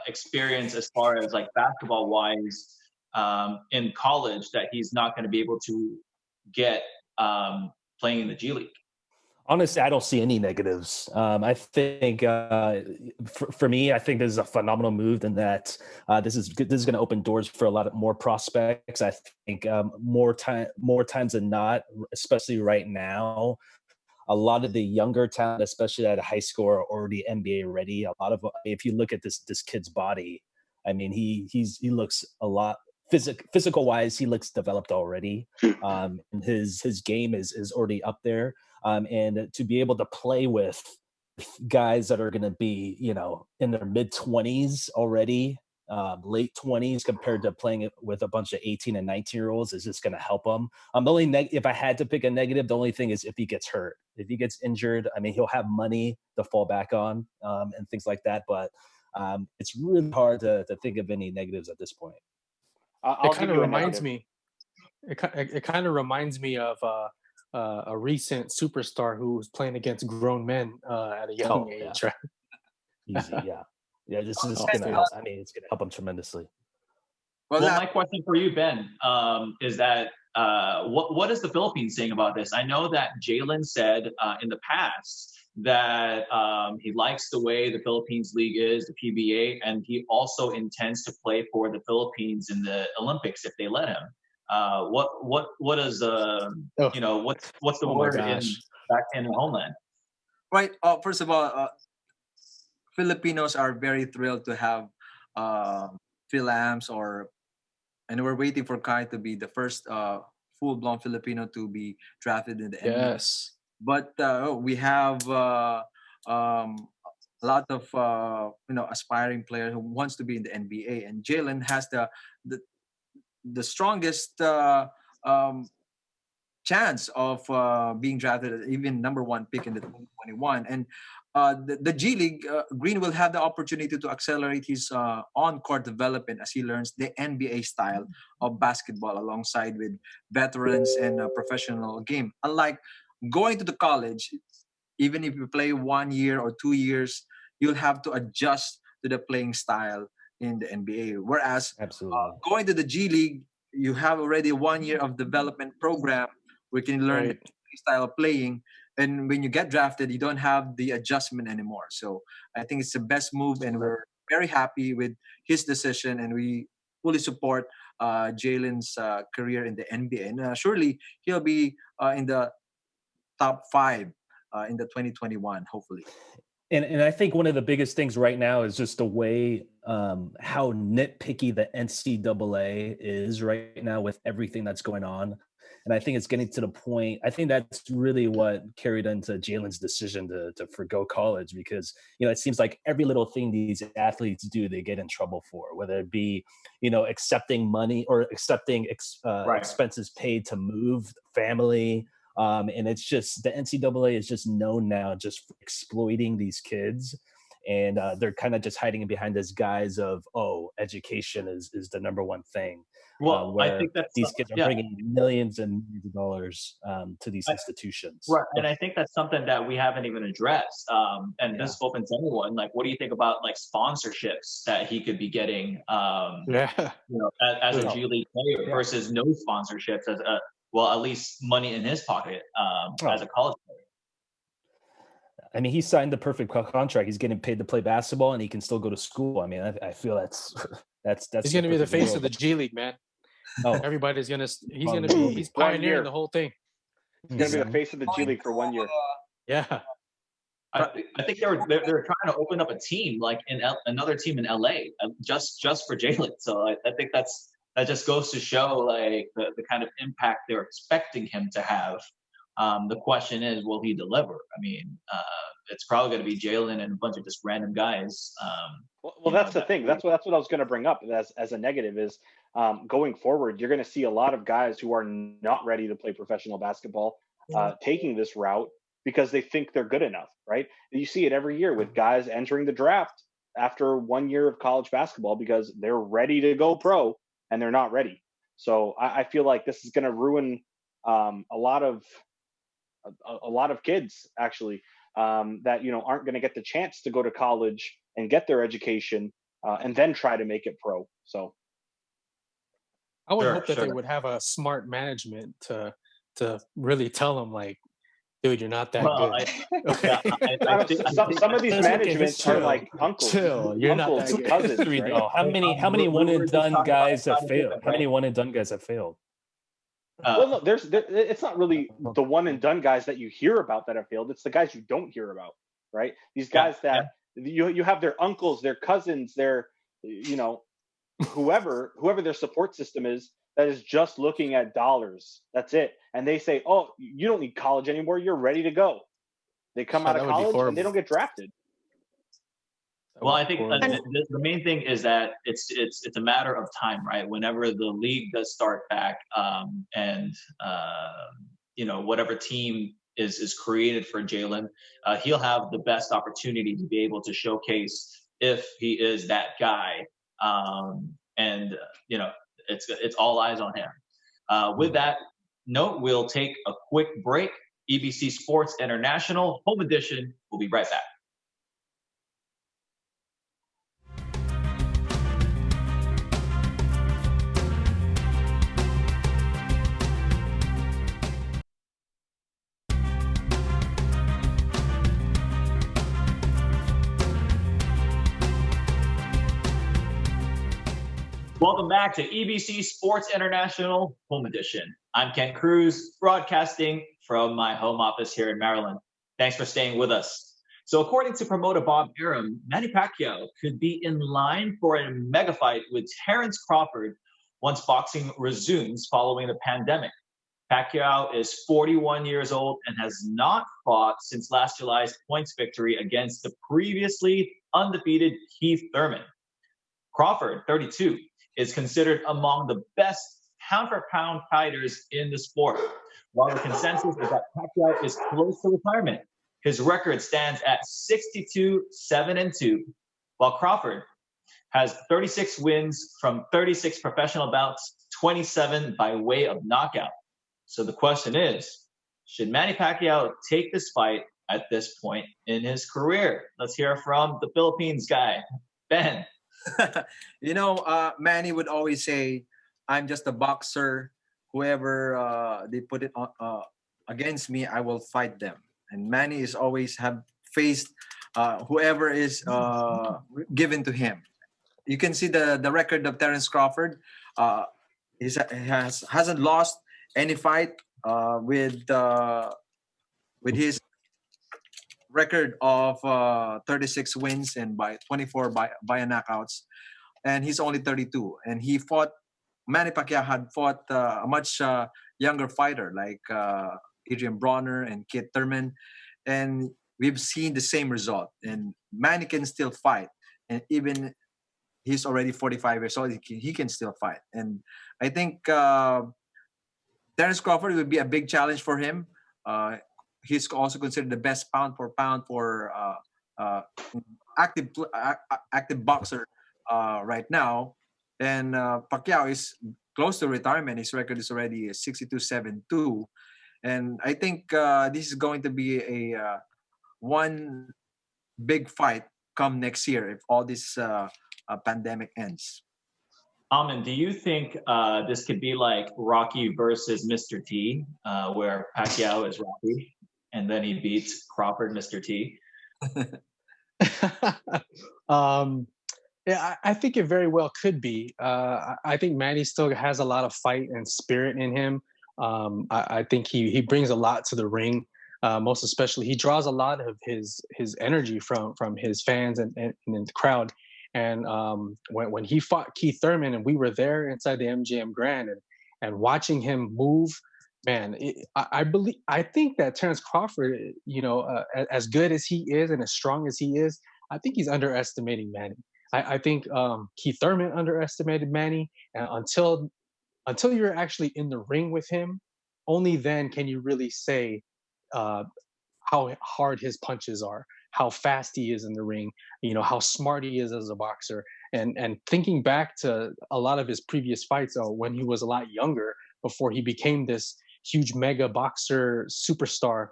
experienced as far as like basketball wise in college that he's not going to be able to get playing in the G League? Honestly, I don't see any negatives. I think for me, I think this is a phenomenal move, and that this is going to open doors for a lot more prospects. I think more times than not, especially right now, a lot of the younger talent, especially at high school, are already NBA ready. If you look at this kid's body, I mean, he looks a lot physical wise. He looks developed already. And his game is already up there. And to be able to play with guys that are going to be, in their mid 20s already, late 20s, compared to playing with a bunch of 18 and 19-year-olds is just going to help him. If I had to pick a negative, the only thing is if he gets hurt. If he gets injured, I mean, he'll have money to fall back on and things like that. But it's really hard to think of any negatives at this point. It kind of reminds me of a recent superstar who was playing against grown men at a young age, right? Easy, yeah. Yeah, this is going to help. I mean, it's going to help him tremendously. Well, my question for you, Ben, is that what is the Philippines saying about this? I know that Jaylen said in the past that he likes the way the Philippines League is, the PBA, and he also intends to play for the Philippines in the Olympics if they let him. What is what's the word back in the homeland? Right. First of all, Filipinos are very thrilled to have Philams, and we're waiting for Kai to be the first full-blown Filipino to be drafted in the NBA. Yes. But we have a lot of aspiring players who wants to be in the NBA, and Jaylen has the strongest chance of being drafted, even number one pick in the 2021. And the G League, Green will have the opportunity to accelerate his on-court development as he learns the NBA style of basketball alongside with veterans and a professional game. Unlike going to the college, even if you play 1 year or 2 years, you'll have to adjust to the playing style in the NBA. Whereas going to the G League, you have already 1 year of development program where you can learn the style of playing. And when you get drafted, you don't have the adjustment anymore. So I think it's the best move, and we're very happy with his decision, and we fully support Jaylen's career in the NBA. And surely he'll be in the top 5 in the 2021, hopefully. And I think one of the biggest things right now is just the way how nitpicky the NCAA is right now with everything that's going on. And I think it's getting to the point, I think that's really what carried into Jaylen's decision to forgo college, because, it seems like every little thing these athletes do, they get in trouble for, whether it be, accepting money or accepting expenses paid to move family. And it's just, the NCAA is just known now just for exploiting these kids. And they're kind of just hiding behind this guise of, education is the number one thing. Well, where I think that's these kids are bringing millions and millions of dollars to these institutions. Right. And I think that's something that we haven't even addressed. And this open to anyone. Like, what do you think about like sponsorships that he could be getting as a G League player versus no sponsorships as at least money in his pocket as a college player? I mean, he signed the perfect contract. He's getting paid to play basketball, and he can still go to school. I mean, I feel that's. He's going to be the face of the G League, man. Everybody's going to. He's pioneering the whole thing. He's going to be the face of the G League for 1 year. Yeah. I think they're trying to open up a team like in another team in LA just for Jaylen. So I think that just goes to show like the kind of impact they're expecting him to have. The question is, will he deliver? I mean, it's probably going to be Jaylen and a bunch of just random guys. Well, that's the thing. That's what I was going to bring up as a negative is going forward, you're going to see a lot of guys who are not ready to play professional basketball taking this route because they think they're good enough, right? You see it every year with guys entering the draft after 1 year of college basketball because they're ready to go pro and they're not ready. So I feel like this is going to ruin a lot of kids actually that aren't going to get the chance to go to college and get their education and then try to make it pro. So I would hope that they would have a smart management to really tell them like, dude, you're not that good. Some of these managements are like uncles. You're not that good. Cousins, right? How many one and done guys have failed? How many one and done guys have failed? Well, no, it's not really the one and done guys that you hear about that have failed. It's the guys you don't hear about, right? These guys that you have their uncles, their cousins, their whoever their support system is that is just looking at dollars. That's it. And they say, "Oh, you don't need college anymore. You're ready to go." They come out of college and they don't get drafted. Well, I think the main thing is that it's a matter of time, right? Whenever the league does start back, and whatever team is created for Jaylen, he'll have the best opportunity to be able to showcase if he is that guy, and it's all eyes on him. With that note, we'll take a quick break. EBC Sports International Home Edition. We'll be right back. Welcome back to EBC Sports International Home Edition. I'm Ken Cruz, broadcasting from my home office here in Maryland. Thanks for staying with us. So according to promoter Bob Arum, Manny Pacquiao could be in line for a mega fight with Terrence Crawford once boxing resumes following the pandemic. Pacquiao is 41 years old and has not fought since last July's points victory against the previously undefeated Keith Thurman. Crawford, 32, is considered among the best pound-for-pound fighters in the sport. While the consensus is that Pacquiao is close to retirement, his record stands at 62-7-2, while Crawford has 36 wins from 36 professional bouts, 27 by way of knockout. So the question is, should Manny Pacquiao take this fight at this point in his career? Let's hear from the Philippines guy, Ben. Manny would always say, I'm just a boxer. Whoever they put it on, against me, I will fight them. And Manny is always have faced whoever is given to him. You can see the record of Terrence Crawford. He hasn't lost any fight with his record of 36 wins and by 24 by knockouts, and he's only 32. And Manny Pacquiao had fought a much younger fighter like Adrian Bronner and Keith Thurman, and we've seen the same result. And Manny can still fight, and even he's already 45 years old, he can still fight. And I think Terrence Crawford would be a big challenge for him. He's also considered the best pound for pound for active boxer right now. And Pacquiao is close to retirement. His record is already 62-7-2. And I think this is going to be a one big fight come next year if all this pandemic ends. Amin, do you think this could be like Rocky versus Mr. T, where Pacquiao is Rocky and then he beats Crawford, Mr. T? Yeah, I think it very well could be. I think Manny still has a lot of fight and spirit in him. I think he brings a lot to the ring. Most especially, he draws a lot of his energy from his fans and the crowd. And when he fought Keith Thurman, and we were there inside the MGM Grand, and watching him move, man, I think that Terrence Crawford, as good as he is and as strong as he is, I think he's underestimating Manny. I think Keith Thurman underestimated Manny, and until you're actually in the ring with him, only then can you really say how hard his punches are, how fast he is in the ring, how smart he is as a boxer. And thinking back to a lot of his previous fights when he was a lot younger, before he became this huge mega boxer superstar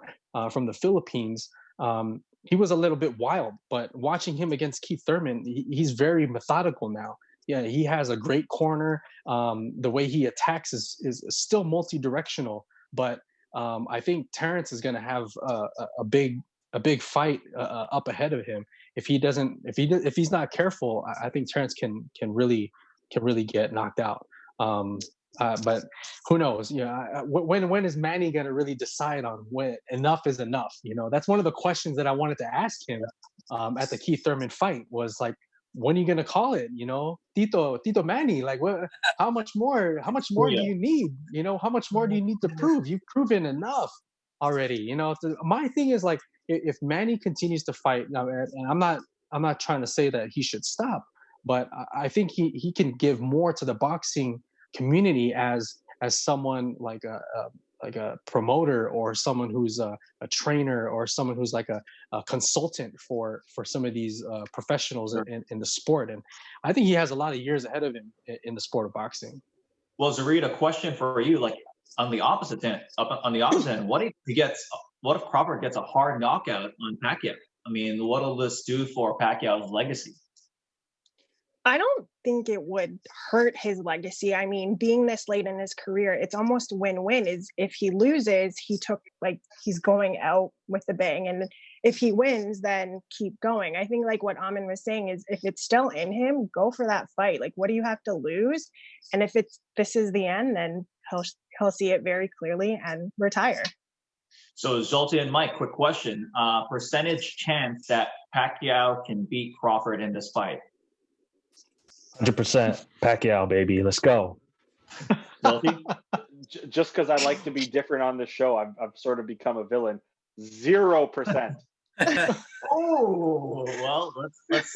from the Philippines, he was a little bit wild. But watching him against Keith Thurman, he's very methodical now. Yeah, he has a great corner. The way he attacks is still multi-directional, but I think Terrence is going to have a big fight up ahead of him. If he's not careful, I think Terrence can really get knocked out. But who knows? When is Manny going to really decide on when enough is enough? That's one of the questions that I wanted to ask him at the Keith Thurman fight, was like, when are you going to call it? Tito Manny, like, how much more do you need? How much more do you need to prove? You've proven enough already. My thing is, like, if Manny continues to fight now, and I'm not trying to say that he should stop, but I think he can give more to the boxing community as someone like a promoter, or someone who's a trainer, or someone who's like a consultant for some of these professionals in the sport. And I think he has a lot of years ahead of him in the sport of boxing. Well, Zareed, a question for you, like on the opposite end, what if Crawford gets a hard knockout on Pacquiao? I mean, what'll this do for Pacquiao's legacy? I don't think it would hurt his legacy. I mean, being this late in his career, it's almost win-win. Is if he loses, he's going out with a bang. And if he wins, then keep going. I think like what Amin was saying is if it's still in him, go for that fight. Like, what do you have to lose? And if this is the end, then he'll see it very clearly and retire. So Zoltan and Mike, quick question. Percentage chance that Pacquiao can beat Crawford in this fight? 100% Pacquiao, baby. Let's go. Just because I like to be different on this show, I've sort of become a villain. 0%. Oh, well, let's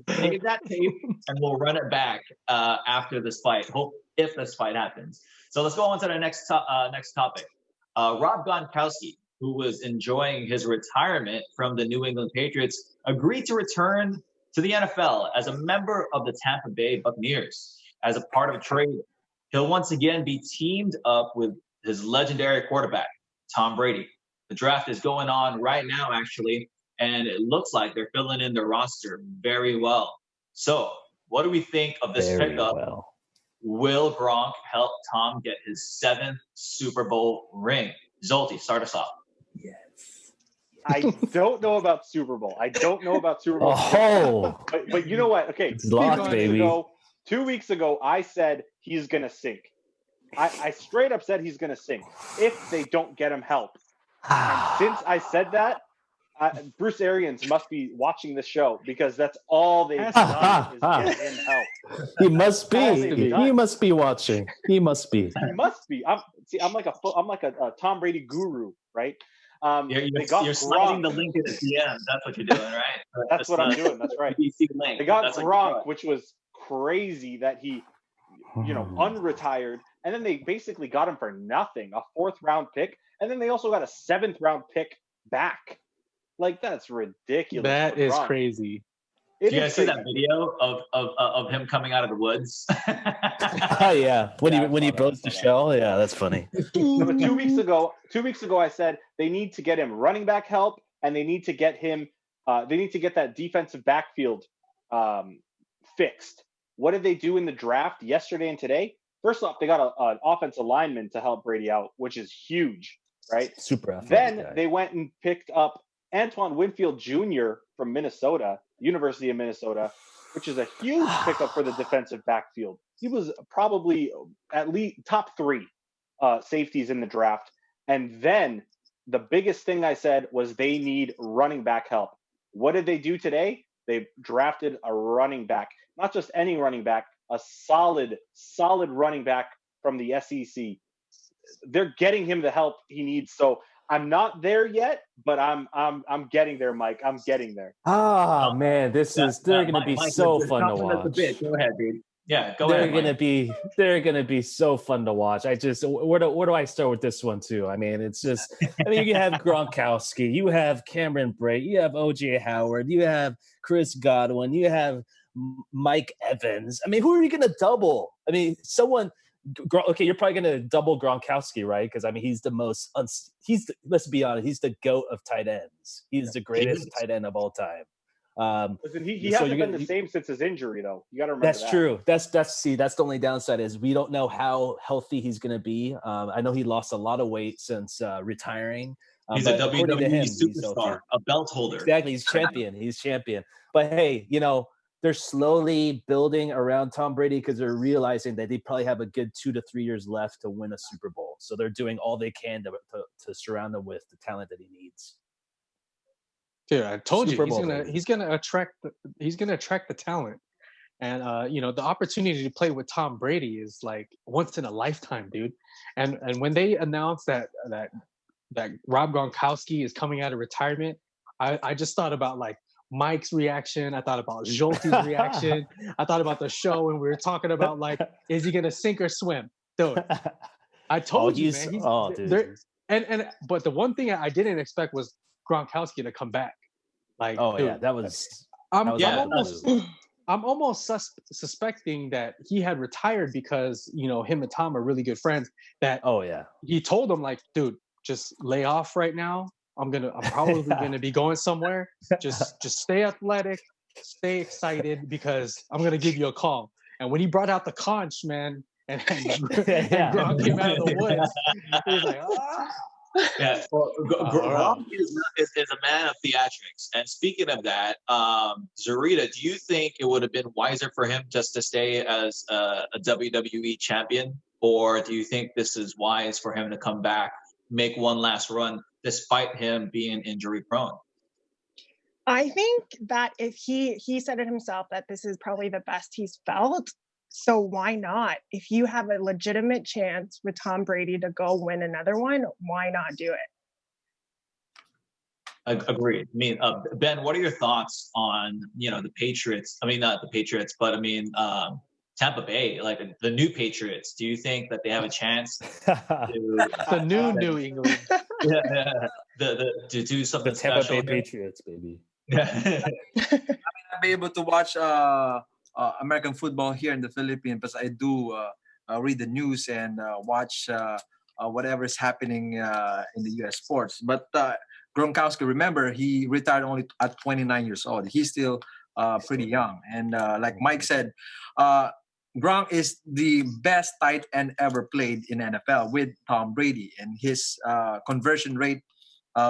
take that tape and we'll run it back after this fight. If this fight happens. So let's go on to the next topic. Rob Gronkowski, who was enjoying his retirement from the New England Patriots, agreed to return to the NFL as a member of the Tampa Bay Buccaneers as a part of a trade. He'll once again be teamed up with his legendary quarterback, Tom Brady. The draft is going on right now, actually, and it looks like they're filling in their roster very well. So what do we think of this pickup? Well. Will Gronk help Tom get his 7th Super Bowl ring? Zolty, start us off. Yes. I don't know about Super Bowl. Oh, but you know what? Okay, it's locked, baby. 2 weeks ago, I said he's gonna sink. I straight up said he's gonna sink if they don't get him help. And since I said that, Bruce Arians must be watching this show because that's all they've done is get him help. He must be. He must be watching. He must be. He must be. I'm like a Tom Brady guru, right? You're sliding the link in the DM. That's what you're doing, right? That's what I'm doing. That's right. EBC link. They got Gronk, which was crazy that he, unretired, and then they basically got him for nothing, a 4th round pick, and then they also got a 7th round pick back. Like, that's ridiculous. That is crazy. Did you guys see that video of him coming out of the woods? Oh yeah, when he blows the shell. Yeah, that's funny. But 2 weeks ago, I said they need to get him running back help, and they need to get him. They need to get that defensive backfield fixed. What did they do in the draft yesterday and today? First off, they got an offensive lineman to help Brady out, which is huge, right? Super athletic Then guy. they went and picked up Antoine Winfield Jr. from Minnesota, University of Minnesota, which is a huge pickup for the defensive backfield. He was probably at least top 3 safeties in the draft. And then the biggest thing I said was they need running back help. What did they do today? They drafted a running back, not just any running back, a solid running back from the SEC. They're getting him the help he needs. So I'm not there yet, but I'm getting there, Mike. I'm getting there. Oh man, they're going to be so fun to watch. Go ahead, dude. Yeah, go they're ahead. They're gonna be so fun to watch. Where do I start with this one too? I mean, it's just. I mean, you have Gronkowski, you have Cameron Brate, you have OJ Howard, you have Chris Godwin, you have Mike Evans. I mean, who are you gonna double? I mean, someone. Okay, you're probably gonna double Gronkowski, right? Because I mean, he's the most. Let's be honest, he's the GOAT of tight ends. He's the greatest tight end of all time. Listen, he hasn't been the same since his injury, though. You got to remember that's true. That's the only downside is we don't know how healthy he's going to be. I know he lost a lot of weight since retiring. He's a WWE superstar, a belt holder. Exactly, he's champion. He's champion. But hey, they're slowly building around Tom Brady because they're realizing that they probably have a good 2 to 3 years left to win a Super Bowl. So they're doing all they can to surround him with the talent that he needs. Dude, I told you he's gonna attract the talent, and the opportunity to play with Tom Brady is like once in a lifetime, dude. And when they announced that Rob Gronkowski is coming out of retirement, I just thought about like Mike's reaction. I thought about Jolty's reaction. I thought about the show when we were talking about like, is he gonna sink or swim, dude? I told you, man. Dude. But the one thing I didn't expect was Gronkowski to come back. Like, dude, yeah, that was. I'm almost suspecting that he had retired because him and Tom are really good friends. That he told him like, dude, just lay off right now. I'm probably gonna be going somewhere. Just stay athletic. stay excited because I'm gonna give you a call. And when he brought out the conch, man, and Gronk came out of the woods, he was like, ah. Yeah, well, Gronk is a man of theatrics. And speaking of that, Zarita, do you think it would have been wiser for him just to stay as a WWE champion, or do you think this is wise for him to come back, make one last run, despite him being injury prone? I think that if he said it himself that this is probably the best he's felt. So why not? If you have a legitimate chance with Tom Brady to go win another one, why not do it? Agreed. I mean, Ben, what are your thoughts on the Patriots? I mean, not the Patriots, but I mean Tampa Bay, like the new Patriots. Do you think that they have a chance the New England? To do something the Tampa special? Bay Patriots, baby. I mean, I'll be able to watch American football here in the Philippines, because I do read the news and watch whatever is happening in the U.S. sports. But Gronkowski, remember, he retired only at 29 years old. He's still pretty young. And like Mike said, Gronk is the best tight end ever played in NFL with Tom Brady. And his conversion rate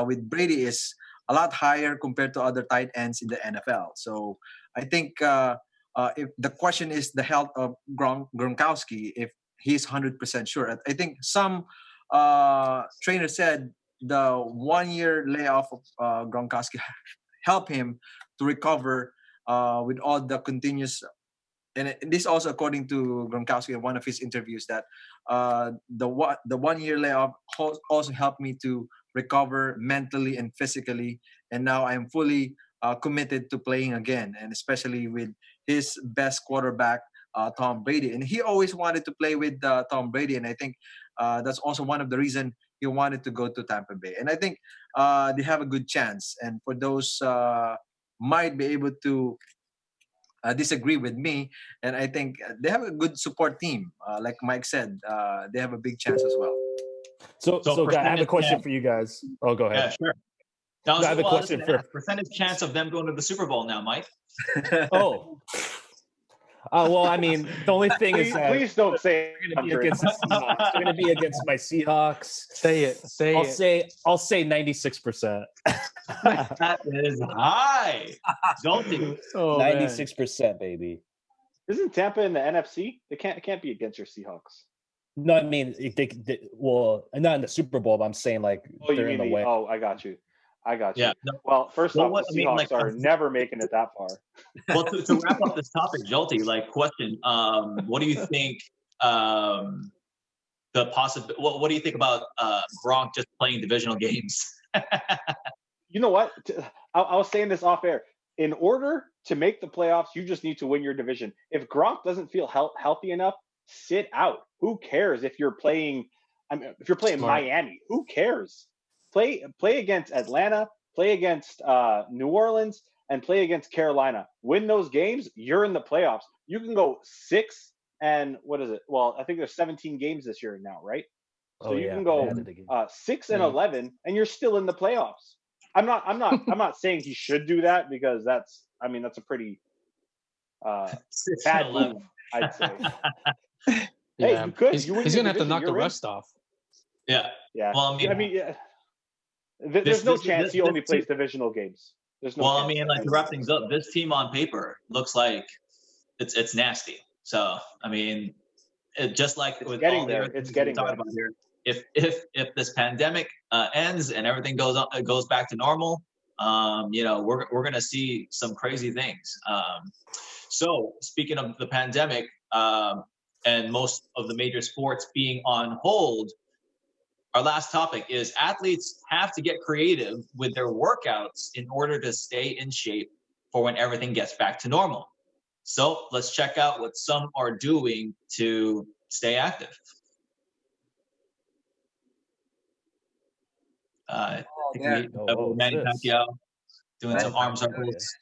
with Brady is a lot higher compared to other tight ends in the NFL. So I think if the question is the health of Gronkowski, if he's 100% sure. I think some trainer said the 1 year layoff of Gronkowski helped him to recover with all the continuous. And this also according to Gronkowski in one of his interviews, that the 1 year layoff also helped me to recover mentally and physically. And now I'm fully committed to playing again, and especially with his best quarterback, Tom Brady. And he always wanted to play with Tom Brady. And I think that's also one of the reasons he wanted to go to Tampa Bay. And I think they have a good chance. And for those might be able to disagree with me, and I think they have a good support team. Like Mike said, they have a big chance as well. So I have a question for you guys. Oh, go ahead. Yeah, sure. I have a question for percentage chance of them going to the Super Bowl now, Mike. Oh. Well, I mean, the only thing is that please don't say they're going to be against the Seahawks. They're going to be against my Seahawks. Say it. I'll say 96%. That is high. Don't you? 96%, baby. Isn't Tampa in the NFC? It can't be against your Seahawks. No, I mean, well, not in the Super Bowl, but I'm saying like they're in the way. Oh, I got you. Yeah. No. Well, first off, the Seahawks are never making it that far. Well, to wrap up this topic, Jolty, question, what do you think what do you think about Gronk just playing divisional games? You know what? I was saying this off air. In order to make the playoffs, you just need to win your division. If Gronk doesn't feel healthy enough, sit out. Who cares if you're playing? If you're playing Miami, who cares? Play against Atlanta, play against New Orleans, and play against Carolina. Win those games, you're in the playoffs. You can go 6 and what is it? Well, I think there's 17 games this year now, right? So you can go 6 and 11, and you're still in the playoffs. I'm not saying he should do that, because that's a pretty bad move, I'd say. Hey, you could. He's gonna have to knock the rust off. Yeah. Well, there's no chance he only plays divisional games. There's no. Well, to wrap things up, this team on paper looks like it's nasty. So, just like it's with getting all there. the It's getting there. about here, if this pandemic ends and everything goes back to normal, we're gonna see some crazy things. So, speaking of the pandemic, and most of the major sports being on hold, our last topic is athletes have to get creative with their workouts in order to stay in shape for when everything gets back to normal. So let's check out what some are doing to stay active. I think we have Manny Pacquiao doing some arm circles.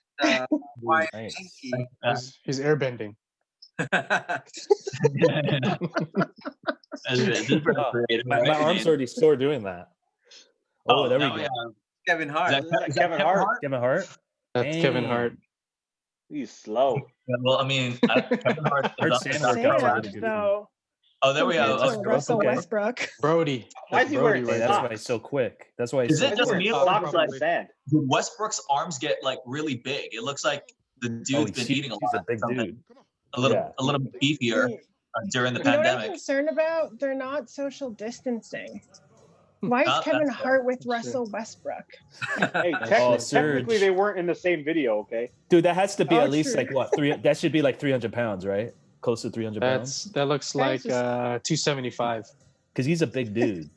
He's airbending. My arm's already sore doing that. Oh, there we go. Kevin Hart. Is that Kevin Hart? Kevin Hart? That's Kevin Hart. He's slow. Yeah, well, I mean, Kevin Hart Heard is Sam up. worked out Stand really good. though. Oh, there we Compared go. to Russell okay. Westbrook. Brody. Why That's is he Brody wearing Hey, right that's there. why he's so quick. That's why he's Is so it just quick. me? Socks on Probably. sand. Did Westbrook's arms get like really big? It looks like the dude's been eating a He's a lot. big Something dude. a little Yeah. beefier during the You know what I'm pandemic. concerned about? They're not social distancing. Why is Kevin That's fair. Hart with That's Russell Westbrook? Hey, That's technically Serge. they weren't in the same video, okay? Dude, that has to be Oh, at least true. like what? That should be like 300 pounds, right? Close to 300 pounds. That looks like That's just- 275. Because he's a big dude.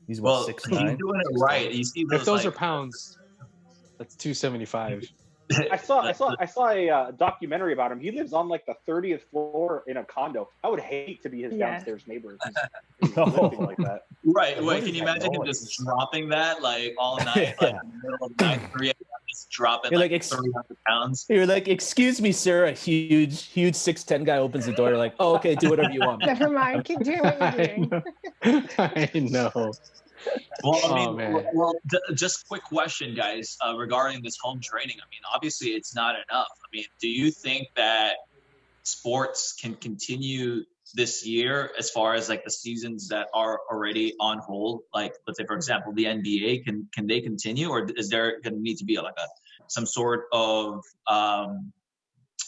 He's what, Well, 6'9"? he's doing it right. You see If those like, are pounds, that's 275. I saw a documentary about him. He lives on like the 30th floor in a condo. I would hate to be his Yeah. downstairs neighbor. He's lifting like that. Right. What Wait, is can you that imagine him noise? just dropping that like all night, like in the middle of the night, 3 a.m., just dropping You're like like, 300 pounds? You're like, excuse me, sir. A huge 6'10" guy opens the door. You're like, oh, okay, do whatever you want. Never mind. Keep doing what you're doing. I know. Well, I Oh, mean, man. just quick question, guys, regarding this home training. I mean, obviously, it's not enough. I mean, do you think that sports can continue this year as far as like the seasons that are already on hold? Like, let's say, for example, the NBA, can they continue, or is there going to need to be like some sort of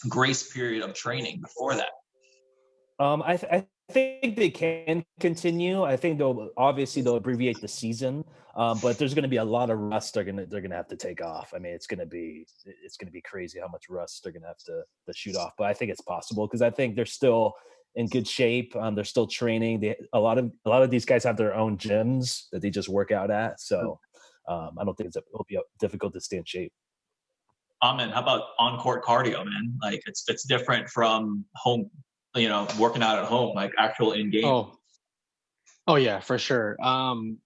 grace period of training before that? I think they can continue. I think they'll abbreviate the season, but there's going to be a lot of rust they're gonna have to take off. I mean, it's going to be crazy how much rust they're going to have to shoot off. But I think it's possible because I think they're still in good shape. They're still training. A lot of these guys have their own gyms that they just work out at. So I don't think it'll be difficult to stay in shape. Amen. How about on-court cardio, man? Like it's different from home, working out at home, like actual in-game. Oh yeah, for sure.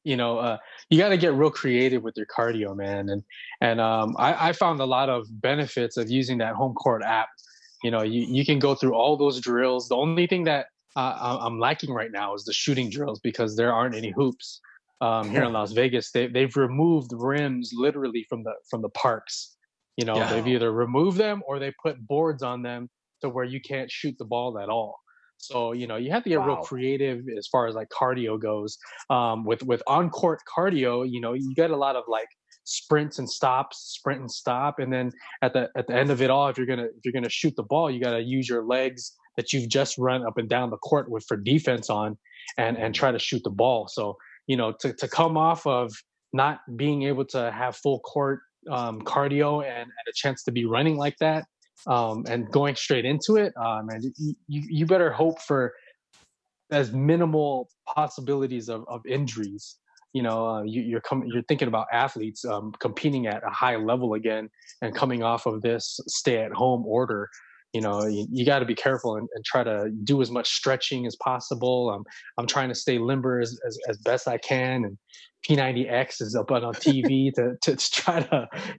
You got to get real creative with your cardio, man. And I found a lot of benefits of using that home court app. You can go through all those drills. The only thing that I'm lacking right now is the shooting drills because there aren't any hoops here in Las Vegas. They've removed rims literally from the parks. They've either removed them or they put boards on them to where you can't shoot the ball at all. So, you have to get real creative as far as like cardio goes. With on-court cardio, you get a lot of like sprint and stop. And then at the end of it all, if you're gonna shoot the ball, you got to use your legs that you've just run up and down the court for defense on and try to shoot the ball. So, to come off of not being able to have full court cardio and a chance to be running like that and going straight into it, and you better hope for as minimal possibilities of injuries. You're thinking about athletes competing at a high level again and coming off of this stay-at-home order. You got to be careful and try to do as much stretching as possible. I'm trying to stay limber as best I can, and P90X is up on TV to try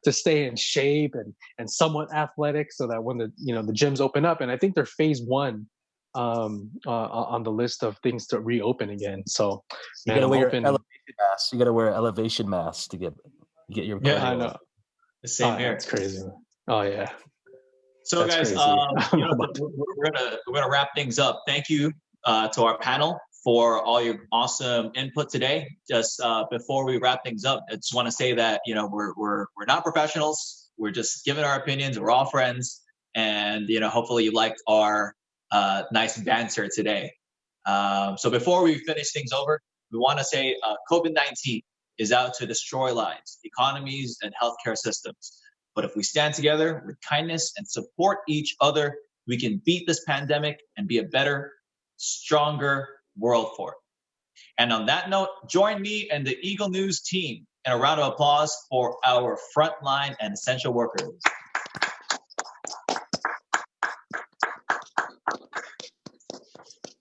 to stay in shape and somewhat athletic, so that when the gyms open up, and I think they're phase 1 on the list of things to reopen again. So you gotta wear elevation mask. You gotta wear an elevation mask to get your I know. The same here. It's crazy. Oh yeah. So That's guys, crazy. we're gonna wrap things up. Thank you to our panel for all your awesome input today. Just before we wrap things up, I just want to say that we're not professionals. We're just giving our opinions. We're all friends, and hopefully you liked our nice banter today. So before we finish things over, we want to say COVID-19 is out to destroy lives, economies, and healthcare systems. But if we stand together with kindness and support each other, we can beat this pandemic and be a better, stronger world for it. And on that note, join me and the Eagle News team in a round of applause for our frontline and essential workers.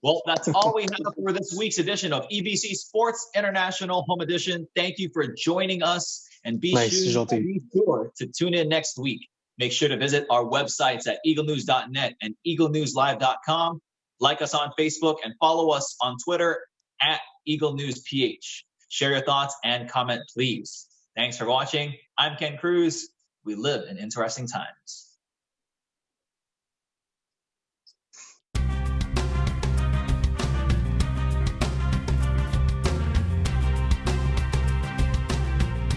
Well, that's all we have for this week's edition of EBC Sports International Home Edition. Thank you for joining us, and be sure to tune in next week. Make sure to visit our websites at eaglenews.net and eaglenewslive.com. Like us on Facebook and follow us on Twitter at EagleNewsPH. Share your thoughts and comment, please. Thanks for watching. I'm Ken Cruz. We live in interesting times.